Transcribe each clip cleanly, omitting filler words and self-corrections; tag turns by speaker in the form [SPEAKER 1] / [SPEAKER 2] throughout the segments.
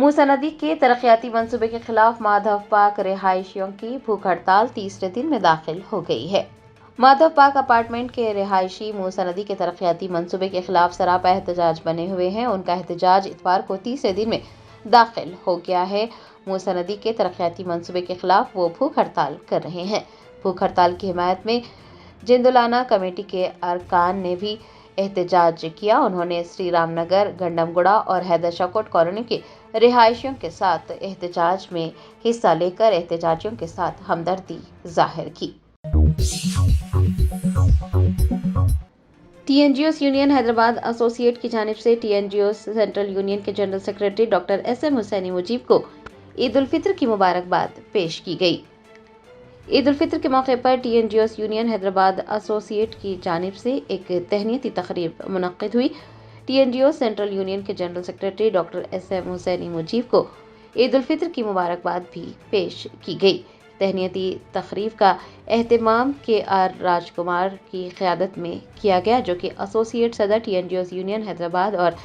[SPEAKER 1] मूसनदी के तरक्याती मंसूबे के खिलाफ माधव पाक रिहायशियों की भूख हड़ताल तीसरे दिन में दाखिल हो गई है। माधव पाक अपार्टमेंट के रिहायशी मूसनदी के तरक्याती मंसूबे के खिलाफ सरापा एहतजाज बने हुए हैं। उनका एहतजाज इतवार को तीसरे दिन में दाखिल हो गया है। मूसनदी के तरक्याती मंसूबे के खिलाफ वो भूख हड़ताल कर रहे हैं। भूख हड़ताल की हिमायत में जिंदुलाना कमेटी के अरकान ने भी एहतजाज किया। उन्होंने श्री रामनगर, गंडमगुड़ा और हैदर शाकोट कॉलोनी के रिहायशियों के साथ एहतजाज में हिस्सा लेकर एहतजाजियों के साथ हमदर्दी जाहिर की। TNGOs यूनियन हैदराबाद एसोसिएट की जानिब से TNGOs सेंट्रल यूनियन के general secretary doctor SM Husaini Mujeeb को ईद उल फित्र की मुबारकबाद पेश की गई। ईद उल फित्र के मौके पर TNGOs यूनियन हैदराबाद एसोसिएट की जानिब से एक तहनीती तकरीब मुनक्किद हुई। TNGOs सेंट्रल यूनियन के general secretary doctor SM Husaini Mujeeb को ईद उल फित्र की मुबारकबाद भी पेश की गई। तहनीती तकरीब का एहतमाम KR राजकुमार की क़यादत में किया गया, जो कि एसोसिएट सदर TNGOs यूनियन हैदराबाद और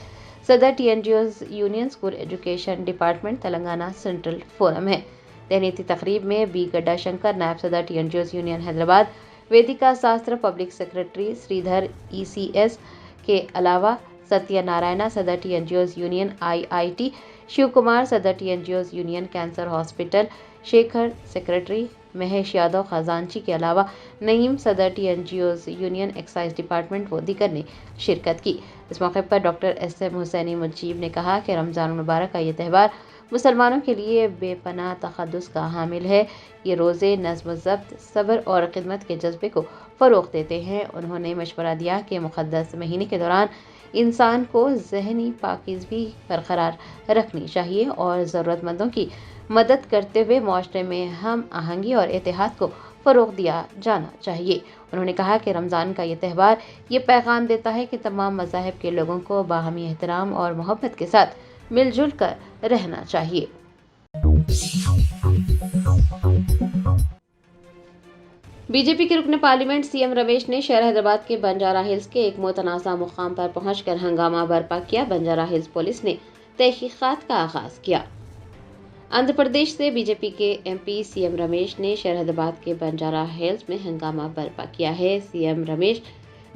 [SPEAKER 1] सदर TNGOs union school education department Telangana central forum है। तहनीती तकरीब में B गड्डा शंकर नायब सदर TNGOs यूनियन हैदराबाद, वेदिका शास्त्र पब्लिक सेक्रेटरी श्रीधर ECS के अलावा सत्यनारायणा सदर TNGOs union IIT, Shiv Kumar सदर TNGOs union cancer hospital, Shekhar secretary, Mahesh Yadav खजांची के अलावा नईम सदर TNGOs यूनियन एक्साइज डिपार्टमेंट व दीगर ने शिरकत की। इस मौके पर डॉक्टर SM हुसैनी मुजीब ने कहा कि रमज़ान मुबारक का ये त्यौहार मुसलमानों के लिए बेपनाह तक़द्दुस का हामिल है। ये रोज़े नज़्म ज़ब्त, सब्र और खिदमत के जज्बे को फ़रोग़ देते हैं। उन्होंने मशवरा दिया कि मुक़द्दस महीने के दौरान इंसान को ज़हनी पाकीज़गी बरकरार रखनी चाहिए और ज़रूरतमंदों की मदद करते हुए माशरे में हम आहंगी और इत्तेहाद को फ़रोग़ दिया जाना चाहिए। उन्होंने कहा कि रमज़ान का ये त्यौहार ये पैगाम देता है कि तमाम मज़ाहिब के लोगों को बाहमी एहतराम और मोहब्बत के साथ मिलजुल कर रहना चाहिए। बीजेपी के रुकन पार्लियामेंट CM रमेश ने शहर हैदराबाद के बंजारा हिल्स के एक मुतनाज़ा मुकाम पर पहुंचकर हंगामा बर्पा किया। बंजारा हिल्स पुलिस ने तहकीकात का आगाज किया। आंध्र प्रदेश से बीजेपी के MP CM रमेश ने शहर हैदराबाद के बंजारा हिल्स में हंगामा बर्पा किया है। CM रमेश,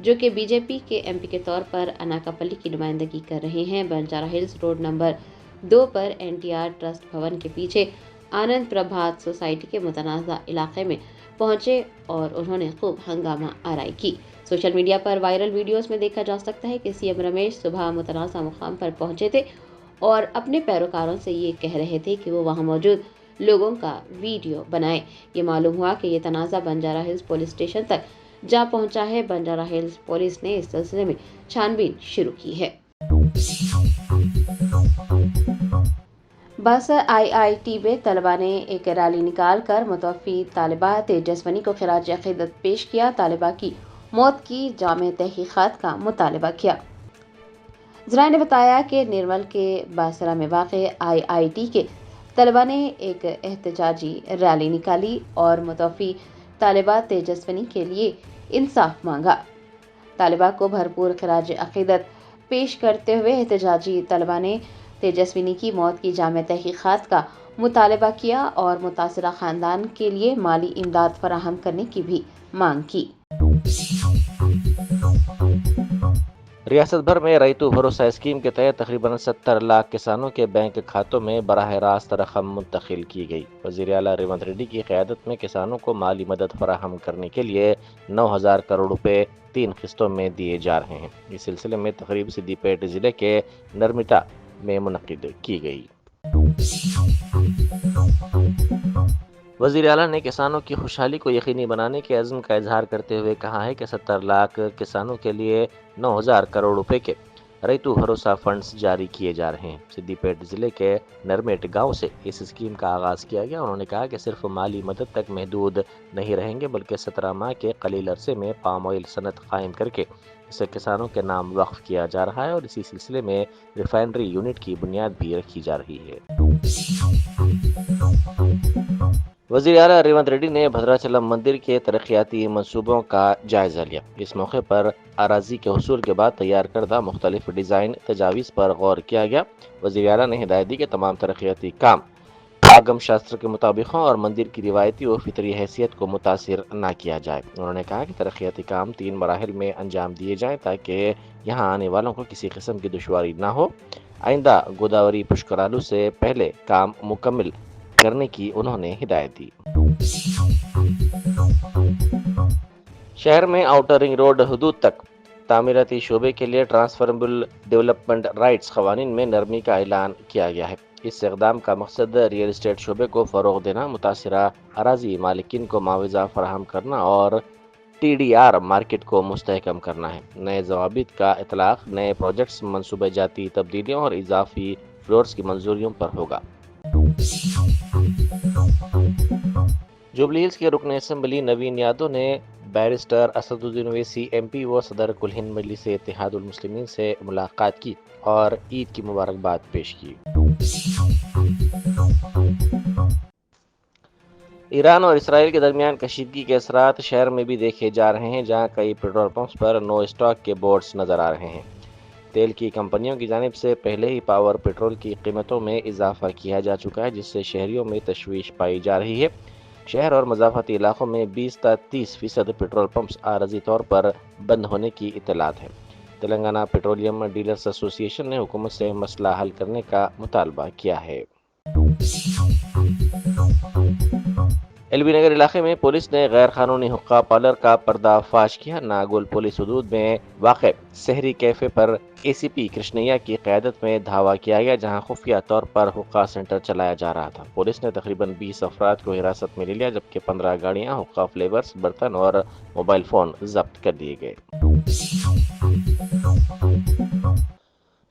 [SPEAKER 1] जो कि बीजेपी के MP के तौर पर अनाकापल्ली की नुमाइंदगी कर रहे हैं, बंजारा हिल्स रोड नंबर 2 पर NTR ट्रस्ट भवन के पीछे आनंद प्रभात सोसाइटी के मुतनाज़ा इलाके में पहुंचे और उन्होंने खूब हंगामा आराई की। सोशल मीडिया पर वायरल वीडियोस में देखा जा सकता है कि CM रमेश सुबह मुतनाज़ा मुकाम पर पहुंचे थे और अपने पैरोकारों से ये कह रहे थे कि वो वहां मौजूद लोगों का वीडियो बनाएं। ये मालूम हुआ कि ये तनाज़ा बंजारा हिल्स पुलिस स्टेशन तक जा पहुंचा है। बंजारा हिल्स पुलिस ने इस सिलसिले में छानबीन शुरू की है। बस IIT में तलबा ने एक रैली निकाल कर मुतवफ़ी तालिबा तेजस्वनी को खिराज अक़ीदत पेश किया। तालिबा की मौत की जामे तहक़ीक़ात का मुतालबा किया। ज़राए ने बताया कि निर्मल के बासरा में वाक़े IIT के तलबा ने एक एहतजाजी रैली निकाली और मुतवफ़ी तालिबा तेजस्वनी के लिए इंसाफ मांगा। तालिबा को भरपूर खिराज अक़ीदत पेश करते हुए एहतजाजी तलबा ने तेजस्विनी की मौत की जामे तहक़ीक़ात का मुतालबा किया और मुतासिरा ख़ानदान के लिए माली इमदाद फराहम करने की भी मांग की।
[SPEAKER 2] रियासत भर में रैतु भरोसा स्कीम के तहत तकरीबन 70 लाख किसानों के बैंक खातों में बराह रास्त रकम मुंतकिल की गई। वज़ीर आला रेवंत रेड्डी की क़यादत में किसानों को माली मदद फराहम करने के लिए 9,000 करोड़ रुपए 3 किस्तों में दिए जा रहे हैं। इस सिलसिले में तकरीब सिद्दीपेट ज़िले के नरमिटा में मुनक़िद की गई। वज़ीर आला ने किसानों की खुशहाली को यकीनी बनाने के अज़्म का इजहार करते हुए कहा है कि 70 लाख किसानों के लिए 9,000 करोड़ रुपए के रैतु भरोसा फंड्स जारी किए जा रहे हैं। सिद्दीपेट ज़िले के नरमेट गांव से इस स्कीम का आगाज़ किया गया। उन्होंने कहा कि सिर्फ माली मदद तक महदूद नहीं रहेंगे, बल्कि 17 माह के कलील अरसे में पाम ऑयल सनत कायम करके इसे किसानों के नाम वक्फ किया जा रहा है और इसी सिलसिले में रिफाइनरी यूनिट की बुनियाद भी रखी जा रही है। وزیر اعلیٰ ریونت ریڈی نے بھدراچلم مندر کے ترقیاتی منصوبوں کا جائزہ لیا۔ اس موقع پر اراضی کے حصول کے بعد تیار کردہ مختلف ڈیزائن تجاویز پر غور کیا گیا۔ وزیر اعلیٰ نے ہدایت دی کہ تمام ترقیاتی کام آگم شاستر کے مطابق ہوں اور مندر کی روایتی و فطری حیثیت کو متاثر نہ کیا جائے۔ انہوں نے کہا کہ ترقیاتی کام 3 مراحل میں انجام دیے جائیں تاکہ یہاں آنے والوں کو کسی قسم کی دشواری نہ ہو۔ آئندہ گوداوری پشکرالو سے پہلے کام مکمل کرنے کی انہوں نے ہدایت دی۔ شہر میں آؤٹر رنگ روڈ حدود تک تعمیراتی شعبے کے لیے ٹرانسفربل ڈیولپمنٹ رائٹس قوانین میں نرمی کا اعلان کیا گیا ہے۔ اس اقدام کا مقصد ریئل اسٹیٹ شعبے کو فروغ دینا، متاثرہ اراضی مالکین کو معاوضہ فراہم کرنا اور ٹی ڈی آر مارکیٹ کو مستحکم کرنا ہے۔ نئے ضوابط کا اطلاق نئے پروجیکٹس، منصوبہ جاتی تبدیلیوں اور اضافی فلورز کی منظوریوں پر ہوگا۔ جوبلی ہلز کے رکن اسمبلی نوین یادو نے بیرسٹر اسد الدین اویسی ایم پی و صدر کل ہند مجلس اتحاد المسلمین سے ملاقات کی اور عید کی مبارکباد پیش کی۔ ایران اور اسرائیل کے درمیان کشیدگی کے اثرات شہر میں بھی دیکھے جا رہے ہیں، جہاں کئی پیٹرول پمپس پر نو اسٹاک کے بورڈز نظر آ رہے ہیں۔ تیل کی کمپنیوں کی جانب سے پہلے ہی پاور پیٹرول کی قیمتوں میں اضافہ کیا جا چکا ہے، جس سے شہریوں میں تشویش پائی جا رہی ہے۔ شہر اور مضافاتی علاقوں میں 20 تا 30% پیٹرول پمپس عارضی طور پر بند ہونے کی اطلاعات ہے۔ تلنگانہ پیٹرولیم ڈیلرز ایسوسی ایشن نے حکومت سے مسئلہ حل کرنے کا مطالبہ کیا ہے۔ ایل بی نگر علاقے میں پولیس نے غیر قانونی حقہ پارلر کا پردہ فاش کیا۔ ناگول پولیس حدود میں واقع سحری کیفے پر اے سی پی کرشنیا کی قیادت میں دھاوا کیا گیا، جہاں خفیہ طور پر حقہ سینٹر چلایا جا رہا تھا۔ پولیس نے تقریباً 20 افراد کو حراست میں لے لیا، جبکہ 15 گاڑیاں، حقہ فلیورز، برتن اور موبائل فون ضبط کر دیے گئے۔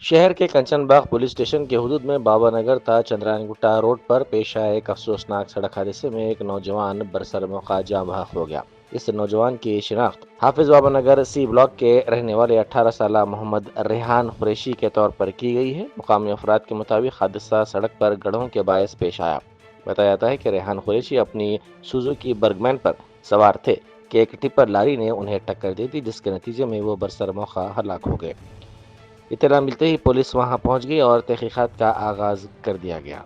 [SPEAKER 2] شہر کے کنچن باغ پولیس اسٹیشن کے حدود میں بابا نگر تا چندران گٹا روڈ پر پیش آئے ایک افسوسناک سڑک حادثے میں ایک نوجوان برسر موقع جاں بحق ہو گیا۔ اس نوجوان کی شناخت حافظ بابا نگر سی بلاک کے رہنے والے 18 سالہ محمد ریحان قریشی کے طور پر کی گئی ہے۔ مقامی افراد کے مطابق حادثہ سڑک پر گڑھوں کے باعث پیش آیا۔ بتایا جاتا ہے کہ ریحان قریشی اپنی سوزوکی برگمین پر سوار تھے کہ ایک ٹپر لاری نے انہیں ٹکر دی تھی، جس کے نتیجے میں وہ برسر موقع ہلاک ہو گئے۔ اطلاع ملتے ہی پولیس وہاں پہنچ گئی اور تحقیقات کا آغاز کر دیا گیا۔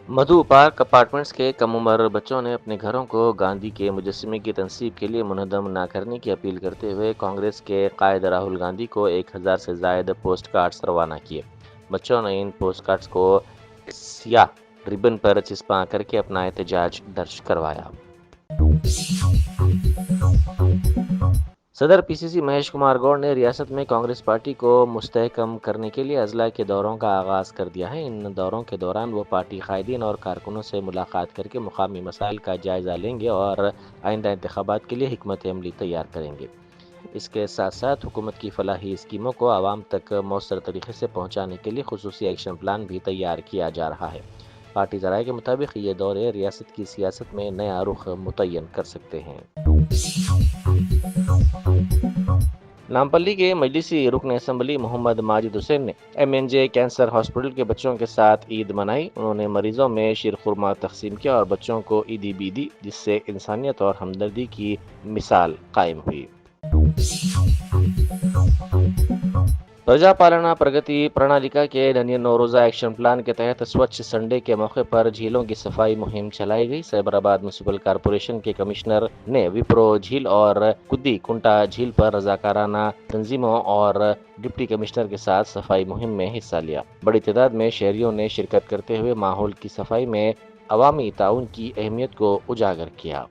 [SPEAKER 2] مدھو پارک اپارٹمنٹس کے کم عمر بچوں نے اپنے گھروں کو گاندھی کے مجسمے کی تنصیب کے لیے منہدم نہ کرنے کی اپیل کرتے ہوئے کانگریس کے قائد راہل گاندھی کو 1000 سے زائد پوسٹ کارڈز روانہ کیے۔ بچوں نے ان پوسٹ کارڈز کو سیاہ ربن پر چسپاں کر کے اپنا احتجاج درج کروایا۔ صدر پی سی سی مہیش کمار گوڑ نے ریاست میں کانگریس پارٹی کو مستحکم کرنے کے لیے اضلاع کے دوروں کا آغاز کر دیا ہے۔ ان دوروں کے دوران وہ پارٹی قائدین اور کارکنوں سے ملاقات کر کے مقامی مسائل کا جائزہ لیں گے اور آئندہ انتخابات کے لیے حکمت عملی تیار کریں گے۔ اس کے ساتھ ساتھ حکومت کی فلاحی اسکیموں کو عوام تک مؤثر طریقے سے پہنچانے کے لیے خصوصی ایکشن پلان بھی تیار کیا جا رہا ہے۔ پارٹی ذرائع کے مطابق یہ دورے ریاست کی سیاست میں نیا رخ متعین کر سکتے ہیں۔ نامپلی کے مجلسی رکن اسمبلی محمد ماجد حسین نے ایم این جے کینسر ہاسپٹل کے بچوں کے ساتھ عید منائی۔ انہوں نے مریضوں میں شیر خورما تقسیم کیا اور بچوں کو عیدی بھی دی، جس سے انسانیت اور ہمدردی کی مثال قائم ہوئی۔ پرجا پالنا پرگتی پرنالیکا کے ننھی نوروزہ ایکشن پلان کے تحت سوچھ سنڈے کے موقع پر جھیلوں کی صفائی مہم چلائی گئی۔ سائبرآباد میونسپل کارپوریشن کے کمشنر نے وپرو جھیل اور کدی کنٹا جھیل پر رضاکارانہ تنظیموں اور ڈپٹی کمشنر کے ساتھ صفائی مہم میں حصہ لیا۔ بڑی تعداد میں شہریوں نے شرکت کرتے ہوئے ماحول کی صفائی میں عوامی تعاون کی اہمیت کو اجاگر کیا۔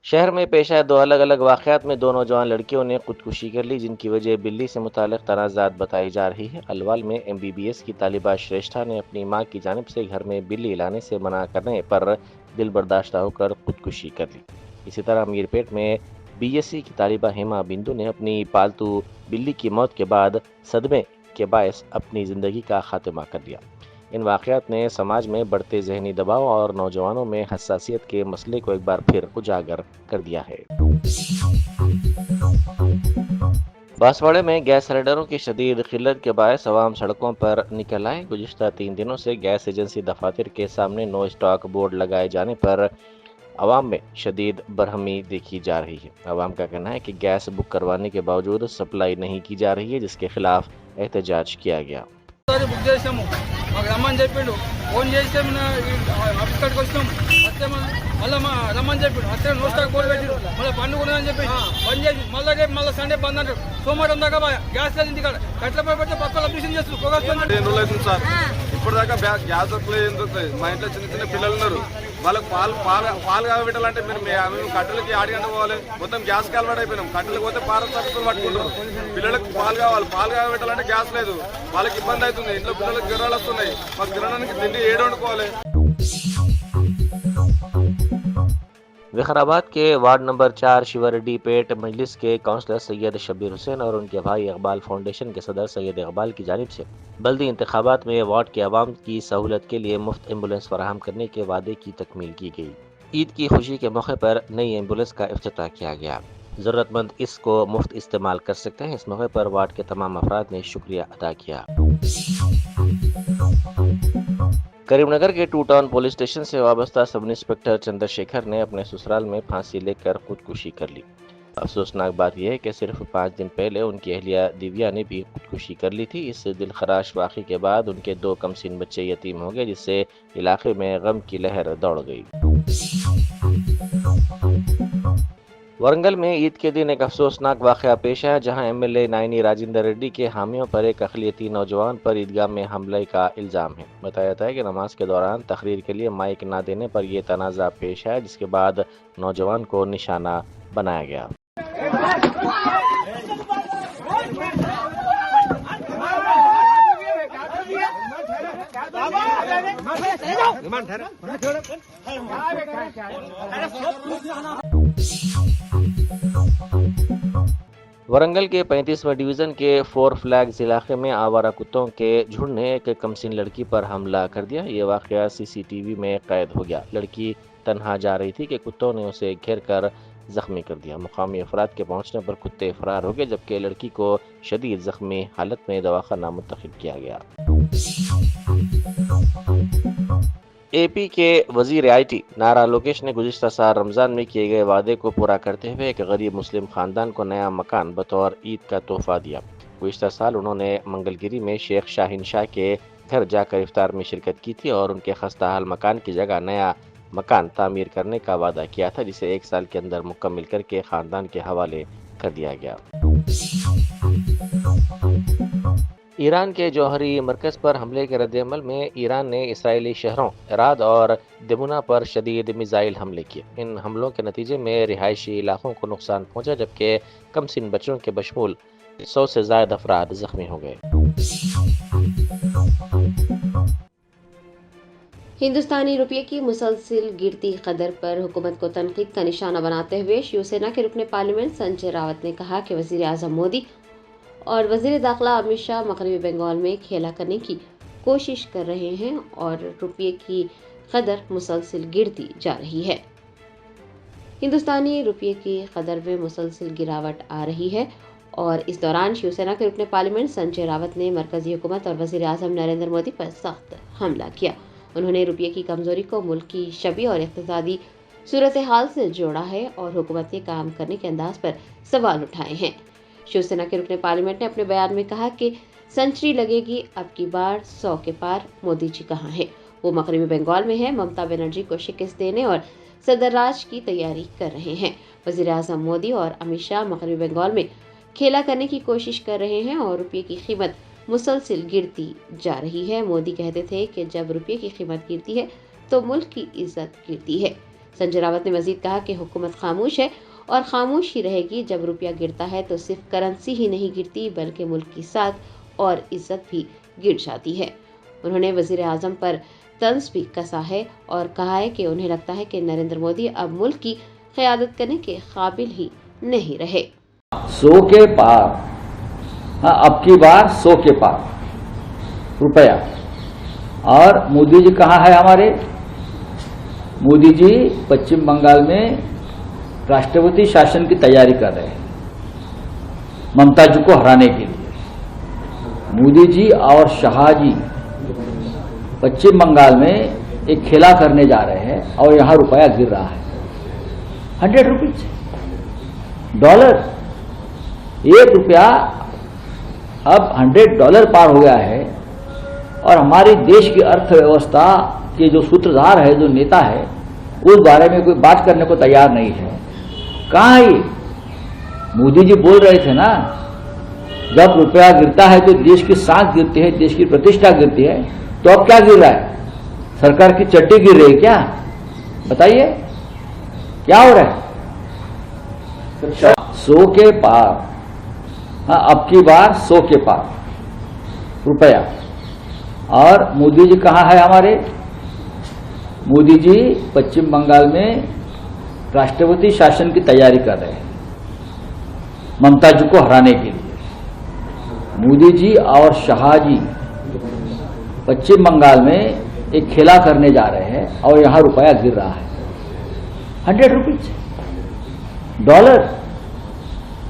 [SPEAKER 2] شہر میں پیش آئے 2 الگ الگ واقعات میں 2 نوجوان لڑکیوں نے خودکشی کر لی، جن کی وجہ بلی سے متعلق تنازعات بتائی جا رہی ہے۔ الوال میں ایم بی بی ایس کی طالبہ شریشٹھا نے اپنی ماں کی جانب سے گھر میں بلی لانے سے منع کرنے پر دل برداشتہ ہو کر خودکشی کر لی۔ اسی طرح امیر پیٹ میں بی ایس سی کی طالبہ ہیما بندو نے اپنی پالتو بلی کی موت کے بعد صدمے کے باعث اپنی زندگی کا خاتمہ کر دیا۔ ان واقعات نے سماج میں بڑھتے ذہنی دباؤ اور نوجوانوں میں حساسیت کے مسئلے کو ایک بار پھر اجاگر کر دیا ہے۔ बांसवाड़े में गैस सिलेंडरों की शदीद किल्लत के बायस अवाम सड़कों पर निकल आए। गुज़िश्ता 3 दिनों से गैस एजेंसी दफातर के सामने नो स्टॉक बोर्ड लगाए जाने पर अवाम में शदीद बरहमी देखी जा रही है। अवाम का कहना है कि गैस बुक करवाने के बावजूद सप्लाई नहीं की जा रही है, जिसके खिलाफ एहतजाज किया गया।
[SPEAKER 3] బుక్ చేసాము, మాకు రమ్మని చెప్పిండు. ఫోన్ చేస్తే ఆఫీస్ కాడికి వచ్చినాం. వస్తే మళ్ళీ రమ్మని చెప్పిండు. వస్తే నో స్టాక్ బోర్డు పెట్టిండు. మళ్ళీ పండుగ ఉన్నదని చెప్పి బంద్ చేసి మళ్ళీ రేపు మళ్ళీ సండే బంద్ అంటారు. సోమవారం దాకా గ్యాస్ లేదు ఇంటికాడ. కట్లపై పెడితే పక్కన అబ్జెక్షన్ చేస్తారు. పొగొస్తుంది. 2 రోజులు అవుతుంది సార్, ఇప్పటిదాకా గ్యాస్ దొరకలేదు. ఏం దొరుకుతుంది? మా ఇంట్లో చిన్న చిన్న పిల్లలు ఉన్నారు. వాళ్ళకి పాలు కాగబెట్టాలంటే మేము కట్టెలకి 6 గంటలు పోవాలి. మొత్తం గ్యాస్ అలవాటు అయిపోయినాం. కట్టెలకు పోతే పారస్ సరుకులు పట్టుకుంటారు. పిల్లలకు పాలు కావాలి. పాలు కాగబెట్టాలంటే గ్యాస్ లేదు. వాళ్ళకి ఇబ్బంది అవుతుంది. ఇంట్లో పిల్లలకు జ్వరాలు వస్తున్నాయి. మాకు తినడానికి తిండి ఏడు వండుకోవాలి.
[SPEAKER 2] विखराबाद के वार्ड नंबर 4 शिवरेड्डी पेट मजलिस के काउंसलर सैयद शब्बीर हुसैन और उनके भाई इकबाल फाउंडेशन के सदर सैयद इकबाल की जानिब से बल्दी इंतखाबात में वार्ड के अवाम की सहूलत के लिए मुफ्त एम्बुलेंस फराहम करने के वादे की तकमील की गई। ईद की खुशी के मौके पर नई एम्बुलेंस का इफ्तिताह किया गया। ज़रूरतमंद इसको मुफ्त इस्तेमाल कर सकते हैं। इस मौके पर वार्ड के तमाम अफराद ने शुक्रिया अदा किया। करीमनगर के 2 टाउन पुलिस स्टेशन से वाबस्ता सब इंस्पेक्टर चंद्रशेखर ने अपने ससुराल में फांसी लेकर खुदकुशी कर ली। अफसोसनाक बात यह है कि सिर्फ 5 दिन पहले उनकी अहलिया दिव्या ने भी खुदकुशी कर ली थी। इस दिलखराश वाक़े के बाद उनके 2 कमसीन बच्चे यतीम हो गए, जिससे इलाके में गम की लहर दौड़ गई। वरंगल में ईद के दिन एक अफसोसनाक वाक़या पेश आया, जहां एमएलए नायनी राजेंद्र रेड्डी के हामियों पर एक अक़लियती नौजवान पर ईदगाह में हमले का इल्ज़ाम है। बताया जाता है कि नमाज के दौरान तकरीर के लिए माइक ना देने पर यह तनाज़ा पेश आया, जिसके बाद नौजवान को निशाना बनाया गया। वरंगल के 35वें डिवीज़न के 4 फ्लैग्स इलाके में आवारा कुत्तों के झुंड ने एक कमसीन लड़की पर हमला कर दिया। ये वाक़या सीसीटीवी में कैद हो गया। लड़की तन्हा जा रही थी कि कुत्तों ने उसे घेर कर जख्मी कर दिया। मुकामी अफराद के पहुंचने पर कुत्ते फरार हो गए, जबकि लड़की को शदीद जख्मी हालत में दवाखाना मुंतकिल किया गया। एपी के वजीर आईटी नारा लोकेश ने गुज़िश्ता साल रमज़ान में किए गए वादे को पूरा करते हुए एक गरीब मुस्लिम खानदान को नया मकान बतौर ईद का तोहफा दिया। गुज़िश्ता साल उन्होंने मंगलगिरी में शेख शाहीन शाह के घर जाकर इफ्तार में शिरकत की थी और उनके खस्ता हाल मकान की जगह नया मकान तामीर करने का वादा किया था, जिसे 1 साल के अंदर मुकम्मल करके खानदान के हवाले कर दिया गया। ईरान के जौहरी मरकज़ पर हमले के रद्द-ए-अमल में ईरान ने इसराइली शहरों एराद और दिमुना पर शदीद मिसाइल हमले किए। इन हमलों के नतीजे में रिहायशी इलाकों को नुकसान पहुंचा, जबकि कमसिन बच्चों के बशमूल 100 से ज़ायद अफराद जख्मी हो गए।
[SPEAKER 1] हिंदुस्तानी रुपये की मुसलसिल गिरती कदर पर हुकूमत को तनकीद का निशाना बनाते हुए शिवसेना के रुकने पार्लियामेंट संजय रावत ने कहा कि वज़ीर आज़म मोदी और वज़ीर दाखिला अमित शाह मगरबी बंगाल में खेला करने की कोशिश कर रहे हैं और रुपये की कदर मुसलसिल गिरती जा रही है। हिंदुस्तानी रुपये की कदर में मुसलसिल गिरावट आ रही है और इस दौरान शिवसेना के रुकने पार्लियामेंट संजय रावत ने मरकजी हुकूमत और वज़ीर आज़म नरेंद्र मोदी पर सख्त हमला किया। उन्होंने रुपये की कमज़ोरी को मुल्क की शबी और इक़्तिसादी सूरत हाल से जोड़ा है और हुकूमत के काम करने के अंदाज पर सवाल उठाए हैं। शिवसेना के रुकने पार्लियामेंट ने अपने बयान में कहा कि सेंचुरी लगेगी, अब की बार 100 के पार। मोदी जी कहाँ हैं? वो मगरबी बंगाल में है। ममता बनर्जी को शिकस्त देने और सदर राज की तैयारी कर रहे हैं। वज़ीर आज़म मोदी और अमित शाह मगरबी बंगाल में खेला करने की कोशिश कर रहे हैं और रुपये की कीमत मुसलसिल गिरती जा रही है। मोदी कहते थे कि जब रुपये की कीमत गिरती है तो मुल्क की इज्जत गिरती है। संजय रावत ने मजीद कहा कि हुकूमत खामोश है और खामोश ही रहेगी। जब रुपया गिरता है तो सिर्फ करेंसी ही नहीं गिरती बल्कि मुल्क की साख और इज्जत भी गिर जाती है। उन्होंने वज़ीर आज़म पर तंज भी कसा है और कहा है कि उन्हें लगता है कि नरेंद्र मोदी अब मुल्क की क़यादत करने के काबिल ही नहीं रहे।
[SPEAKER 4] 100 के पार, हाँ, अब की बार 100 के पार रुपया। और मोदी जी कहाँ है हमारे? मोदी जी पश्चिम बंगाल में राष्ट्रपति शासन की तैयारी कर रहे हैं। ममता जी को हराने के लिए मोदी जी और शाह जी पश्चिम बंगाल में एक खेला करने जा रहे हैं और यहां रुपया गिर रहा है 100 रुपीज डॉलर। ₹1 अब $100 पार हो गया है और हमारी देश की अर्थव्यवस्था के जो सूत्रधार है, जो नेता है, उस बारे में कोई बात करने को तैयार नहीं है। कहाँ है ये? मोदी जी बोल रहे थे ना, जब रुपया गिरता है तो देश की सांख गिरती है, देश की प्रतिष्ठा गिरती है। तो अब क्या गिर रहा है? सरकार की चट्टी गिर रही है क्या? बताइए क्या हो रहा है? 100 के पार, हाँ, अब की बार 100 के पार रुपया। और मोदी जी कहाँ है हमारे? मोदी जी पश्चिम बंगाल में राष्ट्रपति शासन की तैयारी कर रहे हैं ममता जी को हराने के लिए। मोदी जी और शाह जी पश्चिम बंगाल में एक खेला करने जा रहे हैं और यहां रुपया गिर रहा है 100 रुपीज डॉलर।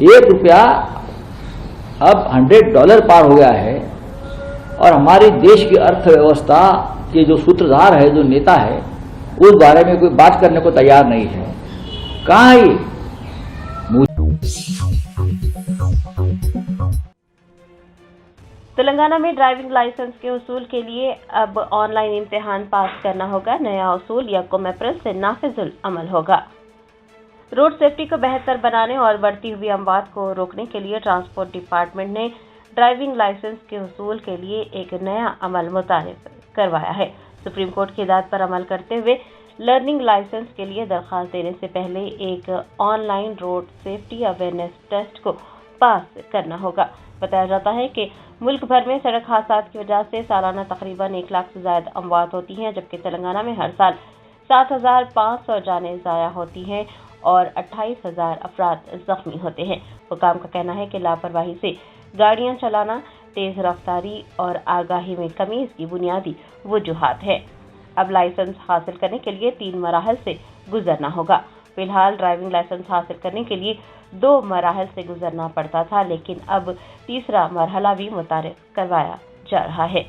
[SPEAKER 4] ₹1 अब $100 पार हो गया है और हमारी देश की अर्थव्यवस्था के जो सूत्रधार है, जो नेता है, उस बारे में कोई बात करने को तैयार नहीं है। कहाँ है ये?
[SPEAKER 1] तेलंगाना में ड्राइविंग लाइसेंस के उसूल के लिए अब ऑनलाइन इम्तिहान पास करना होगा। नया उसूल यकम अप्रैल से नाफिजुल अमल होगा। रोड सेफ्टी को बेहतर बनाने और बढ़ती हुई अमवात को रोकने के लिए ट्रांसपोर्ट डिपार्टमेंट ने ड्राइविंग लाइसेंस के उसूल के लिए एक नया अमल मुतारिफ करवाया है। सुप्रीम कोर्ट की हिदायत पर अमल करते हुए लर्निंग लाइसेंस के लिए दरखास्त देने से पहले एक online road safety awareness test को पास करना होगा। बताया जाता है कि मुल्क भर में सड़क हादसात की वजह से सालाना तकरीबन 1 लाख से ज्यादा अमवात होती हैं, जबकि तेलंगाना में हर साल 7,500 जानें ज़ाया होती हैं और 28,000 अफराद जख्मी होते हैं। हुकाम का कहना है कि लापरवाही से गाड़ियां चलाना, तेज रफ्तारी और आगाही में कमी इसकी बुनियादी वजूहात है। अब लाइसेंस हासिल करने के लिए 3 मराहल से गुजरना होगा। फिलहाल ड्राइविंग लाइसेंस हासिल करने के लिए 2 मराहल से गुजरना पड़ता था, लेकिन अब तीसरा मरहला भी मुतारिफ करवाया जा रहा है।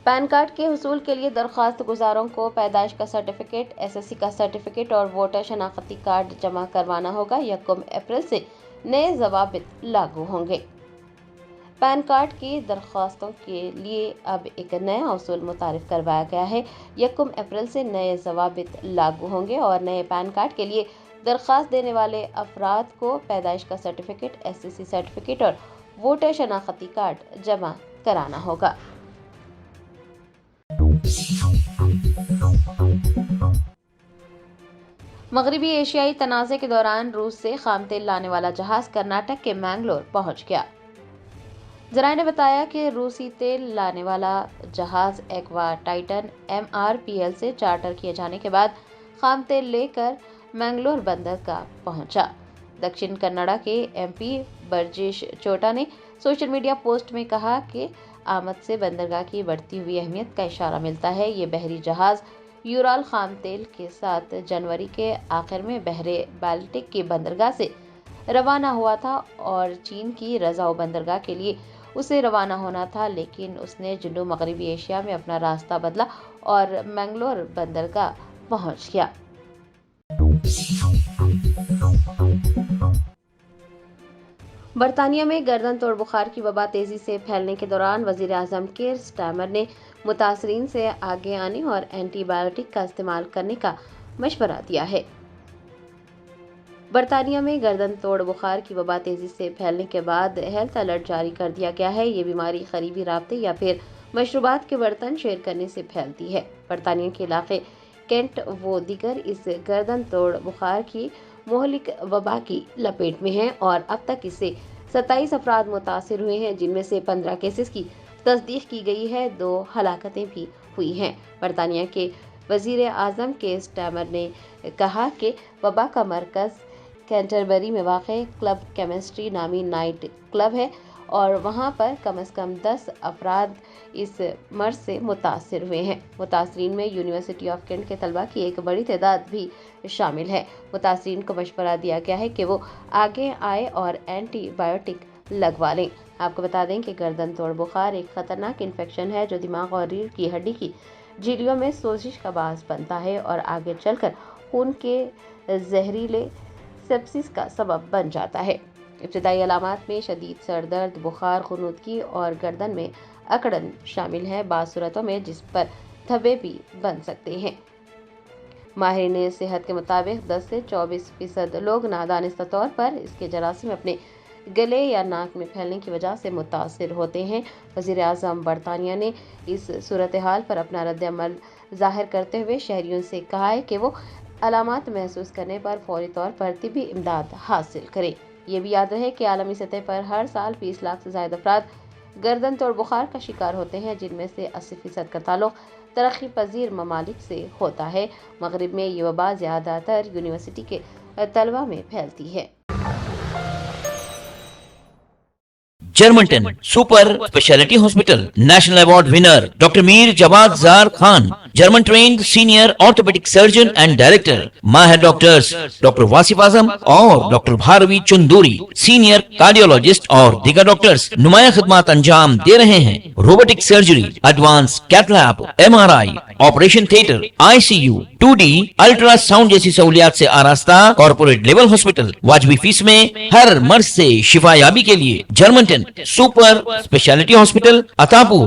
[SPEAKER 1] पैन कार्ड के हुसूल के लिए दरख्वास्त गुजारों को पैदाइश का सर्टिफिकेट, SSC का सर्टिफिकेट और वोटर शनाख्ती कार्ड जमा करवाना होगा। यकम अप्रैल से नए ज़वाबित लागू होंगे। पैन कार्ड की दरख्वास्तों के लिए अब एक नया उसूल मुतारिफ करवाया गया है। यकम अप्रैल से नए ज़वाबित लागू होंगे और नए पैन कार्ड के लिए दरख्वास्त देने वाले अफराद को पैदाइश का सर्टिफिकेट, SSC सर्टिफिकेट और वोटर शनाख्ती कार्ड जमा कराना होगा। मगरबी एशियाई तनाज़े के दौरान रूस से खाम तेल लाने वाला जहाज कर्नाटक के मैंगलोर पहुंच गया। जराये ने बताया कि रूसी तेल लाने वाला जहाज एक्वा टाइटन MRPL से चार्टर किए जाने के बाद खाम तेल लेकर मैंगलोर बंदरगाह पहुंचा। दक्षिण कन्नड़ा के MP बर्जेश चोटा ने सोशल मीडिया पोस्ट में कहा कि आमद से बंदरगाह की बढ़ती हुई अहमियत का इशारा मिलता है। ये बहरी जहाज यूराल खाम तेल के साथ जनवरी के आखिर में बहरे बाल्टिक की बंदरगाह से रवाना हुआ था और चीन की रजाओ बंदरगाह के लिए उसे रवाना होना था, लेकिन उसने जुनूब मगरबी एशिया में अपना रास्ता बदला और मैंगलोर बंदरगाह पहुंच गया। बरतानिया में गर्दन तोड़ बुखार की वबा तेजी से फैलने के दौरान वजीर आजम कीर स्टारमर ने मुतासरीन से आगे आने और एंटीबायोटिक का इस्तेमाल करने का मशवरा दिया है। बरतानिया में गर्दन तोड़ बुखार की वबा तेजी से फैलने के बाद हेल्थ अलर्ट जारी कर दिया गया है। ये बीमारी करीबी राब्ते या फिर मशरूबात के बर्तन शेयर करने से फैलती है। बरतानिया के इलाके केंट वो दीगर इस गर्दन तोड़ बुखार की मोहलिक वबा की लपेट में हैं और अब तक इससे 27 अफराद मुतासिर हुए हैं, जिनमें से 15 केसेस की तस्दीक की गई है। 2 हलाकतें भी हुई हैं। बरतानिया के वजीर आजम कीर स्टारमर ने कहा कि वबा का मरकज़ कैंटरबरी में वाक़ क्लब केमिस्ट्री नामी नाइट क्लब है اور وہاں پر کم از کم 10 افراد اس مرض سے متاثر ہوئے ہیں۔ متاثرین میں یونیورسٹی آف کینٹ کے طلبہ کی ایک بڑی تعداد بھی شامل ہے۔ متاثرین کو مشورہ دیا گیا ہے کہ وہ آگے آئے اور اینٹی بایوٹک لگوا لیں۔ آپ کو بتا دیں کہ گردن توڑ بخار ایک خطرناک انفیکشن ہے جو دماغ اور ریڑھ کی ہڈی کی جھلیوں میں سوزش کا باعث بنتا ہے اور آگے چل کر خون کے زہریلے سیپسس کا سبب بن جاتا ہے۔ ابتدائی علامات میں شدید سر درد، بخار، خنودگی اور گردن میں اکڑن شامل ہے۔ بعض صورتوں میں جس پر دھبے بھی بن سکتے ہیں۔ ماہرین صحت کے مطابق 10 سے 24% لوگ نادانستہ طور پر اس کے جراثیم اپنے گلے یا ناک میں پھیلنے کی وجہ سے متاثر ہوتے ہیں۔ وزیر اعظم برطانیہ نے اس صورتحال پر اپنا رد عمل ظاہر کرتے ہوئے شہریوں سے کہا ہے کہ وہ علامات محسوس کرنے پر فوری طور پر طبی امداد حاصل کریں۔ یہ بھی یاد رہے کہ عالمی سطح پر ہر سال 20 لاکھ سے زائد افراد گردن توڑ بخار کا شکار ہوتے ہیں، جن میں سے 80% کا تعلق ترقی پذیر ممالک سے ہوتا ہے۔ مغرب میں یہ وبا زیادہ تر یونیورسٹی کے طلبہ میں پھیلتی ہے۔
[SPEAKER 5] جرمنٹن super specialty hospital national award winner doctor Mir Jawad Zar Khan, German trained senior orthopaedic surgeon and director, ماہر ڈاکٹرز ڈاکٹر واصف اعظم اور doctor Bharavi Chanduri, senior cardiologist اور دیگر ڈاکٹرز نمایاں خدمات انجام دے رہے ہیں۔ Robotic surgery, advance cath lab, MRI، operation theatre, ICU، 2D ultrasound جیسی سہولیات سے آراستہ کارپوریٹ لیول ہاسپٹل، واجبی فیس میں ہر مرض سے شفا یابی کے لیے جرمنٹن سپر اسپیشلٹی ہاسپٹل، عطاپور،